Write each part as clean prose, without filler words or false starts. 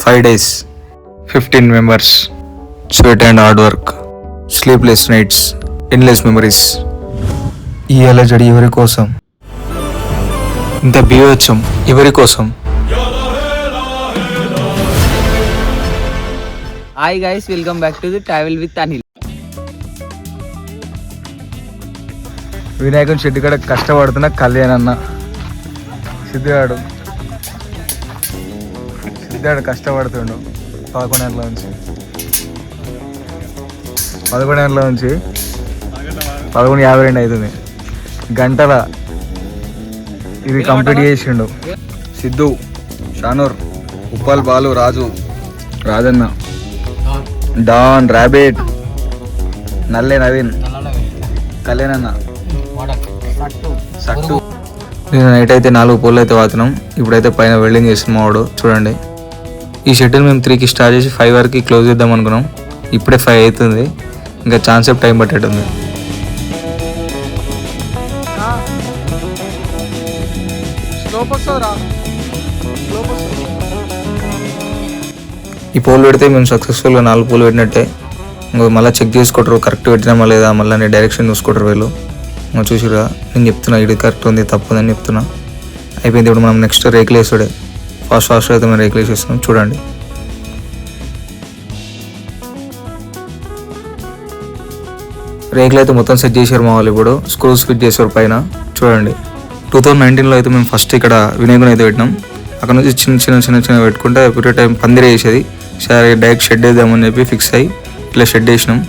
5 days, 15 members, sweat and hard work, sleepless nights, endless memories. ఈ అలజడి ఎవరి కోసం? ఇంత బీభత్సం ఎవరి కోసం? Hi guys, welcome back to the travel with Anil. వినాయకుని షెడ్డు కూడా కష్టపడుతున్న కళ్యాణ్ అన్న సిద్ధిగాడు కష్టపడుతుండు 11 గంటల నుంచి 11:52 అవుతుంది. గంటల ఇది కంప్లీట్ చేసిండు. సిద్ధు, షానూర్, ఉప్పల్ బాలు, రాజన్న, డాన్, ర్యాబిట్, నల్లే నవీన్, కళ్యాణ్ అన్న, సట్టు. నేను నైట్ అయితే 4 పోల్ అయితే వాతున్నాం. ఇప్పుడైతే పైన వెల్డింగ్ చేస్తున్నాం. వాడు చూడండి, ఈ షెడ్యూల్ మేము 3కి స్టార్ట్ చేసి 5 వరకు క్లోజ్ చేద్దాం అనుకున్నాం. ఇప్పుడే 5 అవుతుంది. ఇంకా ఛాన్స్ ఆఫ్ టైం పట్టేటుంది. ఈ పోల్ పెడితే మేము సక్సెస్ఫుల్గా 4 పోల్ పెట్టినట్టే. ఇంకా మళ్ళీ చెక్ చేసుకుంటారు కరెక్ట్ పెట్టినామా లేదా, మళ్ళీ డైరెక్షన్ చూసుకుంటారు వీళ్ళు. ఇంకా చూసిరా, నేను చెప్తున్నా ఇది కరెక్ట్ ఉంది తప్పదని చెప్తున్నా. అయిపోయింది. ఇప్పుడు మనం నెక్స్ట్ రేకులు వేసుడే. ఫాస్ట్ అయితే మేము రేకులు వేసేస్తున్నాం. చూడండి, రేకులు అయితే మొత్తం సెట్ చేశారు మా వాళ్ళు. ఇప్పుడు స్క్రూస్ ఫిట్ చేశారు పైన. చూడండి, 2019లో అయితే మేము ఫస్ట్ ఇక్కడ వినాయకుని అయితే పెట్టినాం. అక్కడ నుంచి చిన్న పెట్టుకుంటే ఎవ్రీ టైం పందిరి వేసేది. సరే డైరెక్ట్ షెడ్ వేద్దామని చెప్పి ఫిక్స్ అయ్యి ఇట్లా షెడ్ వేసినాం.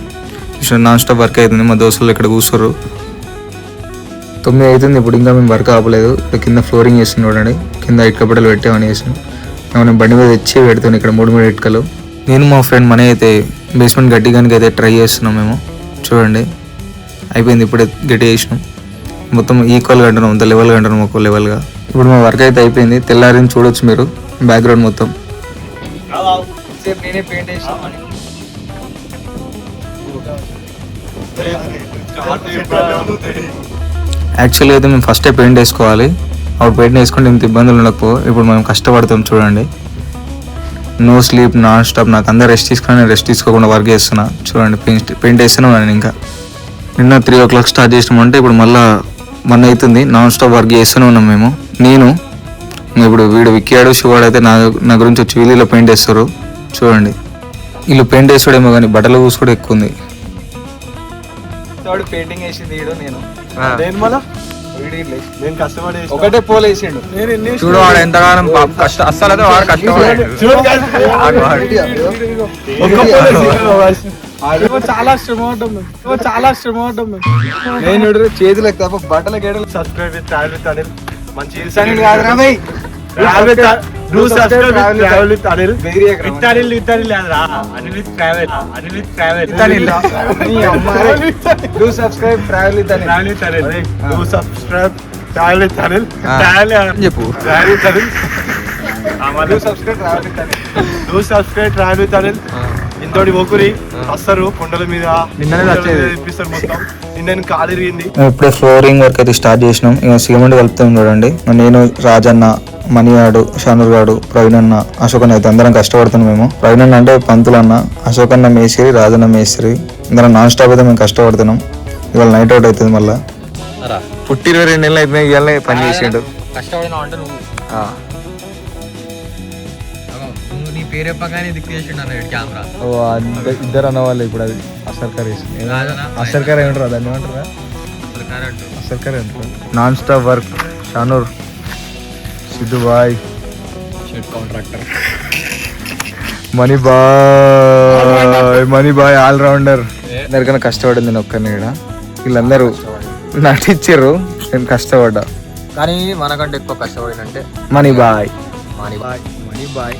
నాన్ స్టాప్ వర్క్ అవుతుంది. మా దోస్తులు ఇక్కడ కూర్చోరు. 9 అవుతుంది. ఇప్పుడు ఇంకా మేము వర్క్ ఆపలేదు. ఇక్కడ కింద ఫ్లోరింగ్ వేస్తుంది. చూడండి, కింద ఇటుక బిడ్డలు పెట్టామని వేసాం. మేము బండి మీద తెచ్చి పెడుతున్నాం ఇక్కడ 3 ఇటుకలు. నేను మా ఫ్రెండ్ మనీ అయితే బేస్మెంట్ గట్టిగానికి అయితే ట్రై చేస్తున్నాం మేము. చూడండి, అయిపోయింది. ఇప్పుడే గట్టి చేసినాం. మొత్తం ఈక్వల్గా అంటున్నాం, అంత లెవెల్గా అంటున్నాం, ఒక లెవెల్గా. ఇప్పుడు మా వర్క్ అయితే అయిపోయింది. తెల్లారిని చూడొచ్చు మీరు బ్యాక్గ్రౌండ్ మొత్తం. నేనే పెయింట్ వేసాను. యాక్చువల్గా అయితే మేము ఫస్టే పెయింట్ వేసుకోవాలి. అప్పుడు పెయింట్ వేసుకుంటే ఇంత ఇబ్బందులు ఉండకపో. ఇప్పుడు మేము కష్టపడతాం. చూడండి, నో స్లీప్, నాన్ స్టాప్. నాకు అందరు రెస్ట్ తీసుకోకుండా వర్క్ చేస్తున్నా. చూడండి, పెయింట్ వేస్తూనే ఉన్నాను. ఇంకా నిన్న 3 o'clock స్టార్ట్ చేసినామంటే ఇప్పుడు మళ్ళీ 1 అవుతుంది. నాన్ స్టాప్ వర్క్ చేస్తూనే ఉన్నాం మేము. నేను ఇప్పుడు వీడు విక్కాడు, శివాడు అయితే నా గురించి వచ్చి వీళ్ళలో పెయింట్ వేస్తారు. చూడండి, వీళ్ళు పెయింట్ వేస్తాడేమో కానీ బట్టలు కూడా ఎక్కువ ఉంది. పెయింటింగ్ వేసింది నేను ఒకటే పోల్ వేసిండు. చూడు వాడు ఎంతగానం అస్సలు అయితే వాడు కష్టపడాడు. చాలా శ్రమ ఉంటుంది. నేను చేతులకు తప్ప బట్టల గేడలు. సబ్స్క్రైబ్ మంచి చెప్పు. ఇంతోటి ఒకరి వస్తారు కొండల మీద. నిన్న కాలు ఇరిగింది. ఇప్పుడే ఫ్లోరింగ్ వర్క్ అయితే స్టార్ట్ చేసినాం. ఇక సిమెంట్ కలుపుతాం. చూడండి, నేను, రాజన్న, మణిగాడు, షానూర్ గాడు, ప్రవీణ్ అన్న, అశోక్ అన్న అయితే అందరం కష్టపడుతున్నాం మేము. ప్రవీణ్ అన్న అంటే పంతులు అన్న, అశోక్ అన్న మేస్త్రి, రాజన్న మేస్త్రి. అందరం నాన్ స్టాప్ అయితే మేము కష్టపడుతున్నాం. ఇవాళ నైట్ అవుట్ అవుతుంది. మళ్ళీ పుట్టి 22 నెలలు అయిపోయినాయి. ఇవాళ పని చేసిండు. ఇద్దరు అన్న వాళ్ళు. ఇప్పుడు అది అసర్కర్ ఏమంటారు, దాన్ని ఏమంటారా? అసర్కర్ అంటారు. Non stop work. Shanoor, Siddhu boy, money boy allrounder. అందరికన్నా కష్టపడింది నేను ఒక్కరిని. ఇక్కడ వీళ్ళందరూ నటించారు, నేను కష్టపడ్డా. కానీ మనకంటే ఎక్కువ కష్టపడినంటే మనీ బాయ్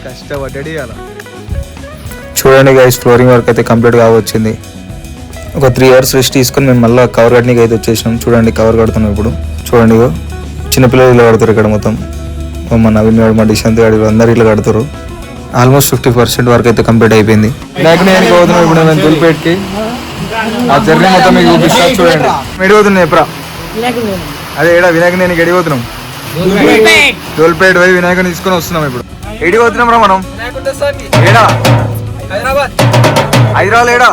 కష్టపడ్డాడు. అలా చూడండి గైస్, ఫ్లోరింగ్ వర్క్ అయితే కంప్లీట్ గా వచ్చింది. ఒక 3 hours రెస్ట్ తీసుకొని మేము మళ్ళీ కవర్ కట్టడానికి అయితే వచ్చేసినాం. చూడండి, కవర్ కడుతున్నాం ఇప్పుడు. చూడండి, చిన్నపిల్లలు ఇలా కడతారు ఇక్కడ మొత్తం. మా నవీన్ గారు, మా డిశాంత్ గారు, అందరు ఇట్లా కడతారు. ఆల్మోస్ట్ 50% వరకు అయితే కంప్లీట్ అయిపోయింది. వినాయకుని పోతున్నాం ఇప్పుడు మేము దులిపేట్కి. ఆ జర్నీ మొత్తం మీకు చూపిస్తా. చూడండి, ఎడిపోతున్నాం ఎప్పుడా. అదే వినాయకుని ఎడిపోతున్నాం. దోల్పేట పోయి వినాయకుని తీసుకొని వస్తున్నాం ఇప్పుడు. ఏడికి పోతున్నాం రా మనం? ఏడా హైదరాబాద్ ఏడా?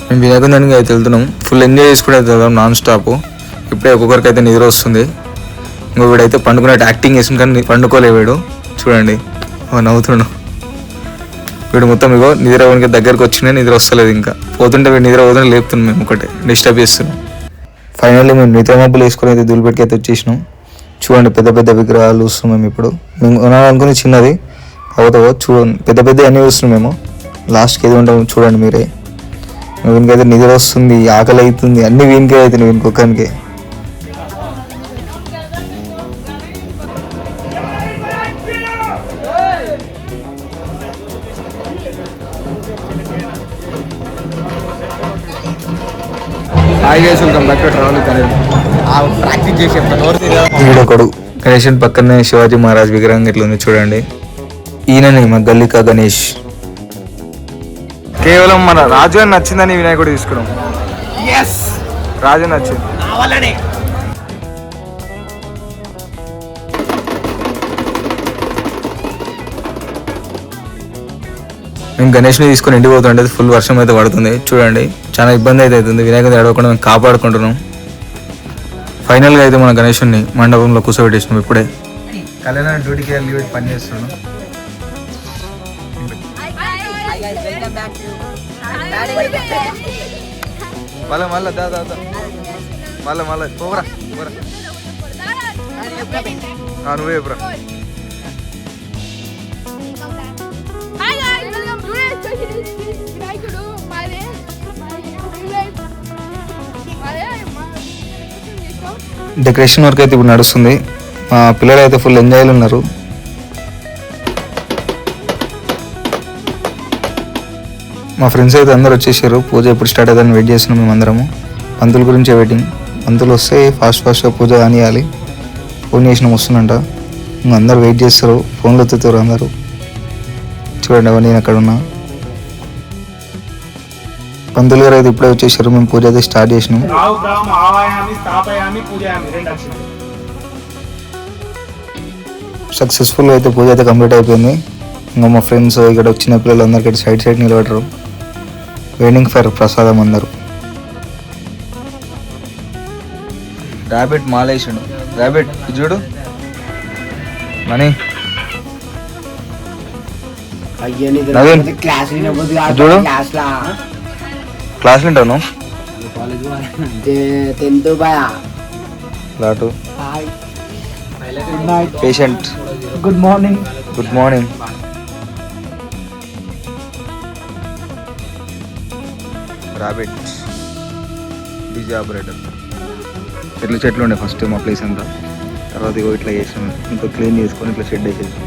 మేము వినాయకునికి అయితే వెళ్తున్నాం. ఫుల్ ఎంజాయ్ చేసుకుంటే అయితే వెళ్దాం నాన్ స్టాప్. ఇప్పుడే ఒక్కొక్కరికి అయితే నిద్ర వస్తుంది. ఇంకో వీడైతే పండుకున్నట్టు యాక్టింగ్ చేసింది కానీ పండుకోలే వీడు. చూడండి నవ్వుతున్నాడు వీడు. మొత్తం ఇగో నిద్ర అవడానికి దగ్గరకు వచ్చినా నిద్ర వస్తలేదు. ఇంకా పోతుంటే వీడు నిద్ర పోతుంటే లేపుతున్నాం. మేము ఒకటే డిస్టర్బ్ చేస్తున్నాం. ఫైనల్లీ మేము నిద్ర మబ్బులు వేసుకొని అయితే దులిపెట్టుకి అయితే వచ్చేసినాం. చూడండి పెద్ద పెద్ద విగ్రహాలు చూస్తున్నాం మేము. ఇప్పుడు మేము కొనాలనుకుని చిన్నది అవుతావో చూడండి, పెద్ద పెద్ద అన్నీ చూస్తున్నాం మేము. లాస్ట్కి ఏది ఉంటాము చూడండి మీరే. వీనికైతే నిద్ర వస్తుంది, ఆకలి అవుతుంది, అన్ని వీనికే అవుతున్నాయి వీనికొక్కనికే. ప్రాక్టీస్ చేసి వీడొకడు గణేషన్ పక్కనే శివాజీ మహారాజ్ విగ్రహం ఇట్లా ఉంది చూడండి. ఈయనని మా గల్లికా గణేష్. కేవలం మన రాజు అని నచ్చిందని వినాయకుడు తీసుకున్నాం. రాజు నచ్చింది. మేము గణేష్ని తీసుకొని ఇంటికి పోతుంటే ఫుల్ వర్షం అయితే పడుతుంది చూడండి. చాలా ఇబ్బంది అయితే అవుతుంది. వినాయకుడు అడగకుండా మేము కాపాడుకుంటున్నాం. ఫైనల్గా అయితే మన గణేషుని మండపంలో కూర్చోబెట్టేసినాం. ఇప్పుడే కళ్యాణ డ్యూటీకి వెళ్ళి పని చేస్తున్నాను. మళ్ళా పోరా నువ్వే చెప్పురా. డెకరేషన్ వర్క్ అయితే ఇప్పుడు నడుస్తుంది. మా పిల్లలు అయితే ఫుల్ ఎంజాయ్లు ఉన్నారు. మా ఫ్రెండ్స్ అయితే అందరు వచ్చేసారు. పూజ ఎప్పుడు స్టార్ట్ అవుతుందని వెయిట్ చేస్తున్నాం మేమందరము. పంతుల గురించే వెయిటింగ్. పంతులు వస్తే ఫాస్ట్గా పూజ కానియాలి. ఫోన్ చేసినాం వస్తుందంట. ఇంకా అందరు వెయిట్ చేస్తారు, ఫోన్లు ఎత్తుతారు అందరూ. చూడండి అవన్నీ నేను అక్కడ ఉన్నా. పంతులు గారు అయితే ఇప్పుడే వచ్చేసారు. మేము పూజ అయితే స్టార్ట్ చేసినాం. సక్సెస్ఫుల్గా అయితే పూజ అయితే కంప్లీట్ అయిపోయింది. ఇంకా మా ఫ్రెండ్స్ ఇక్కడ వచ్చిన పిల్లలు అందరికీ సైడ్ నిలబడరు, వెయిటింగ్ ఫర్ ప్రసాదం అందరు. ర్యాబిట్ మాలేసాడు. ర్యాబిట్ చూడు మనీ చూడు క్లాస్ వింటాను. Patient good morning. Rabbit DJ operator. చెట్లు ఉండే ఫస్ట్ మా ప్లేస్ అంతా. తర్వాత ఇగో ఇట్లా చేసాము. ఇంకా క్లీన్ చేసుకొని ఇట్లా షెడ్ వేసేసాం.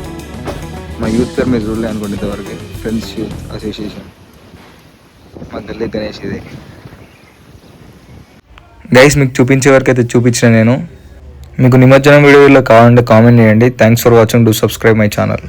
మా యూత్ పేరు మీరు చూడలే అనుకోండి ఇంతవరకు. ఫ్రెండ్స్ యూత్ అసోసియేషన్ మా గల్లీ గణేష్ ఇది. గైస్ మీకు చూపించే వరకు అయితే చూపించిన నేను. మీకు నిమజ్జనం వీడియోలో కావాలంటే కామెంట్ చేయండి. Thanks for watching. Do subscribe my channel.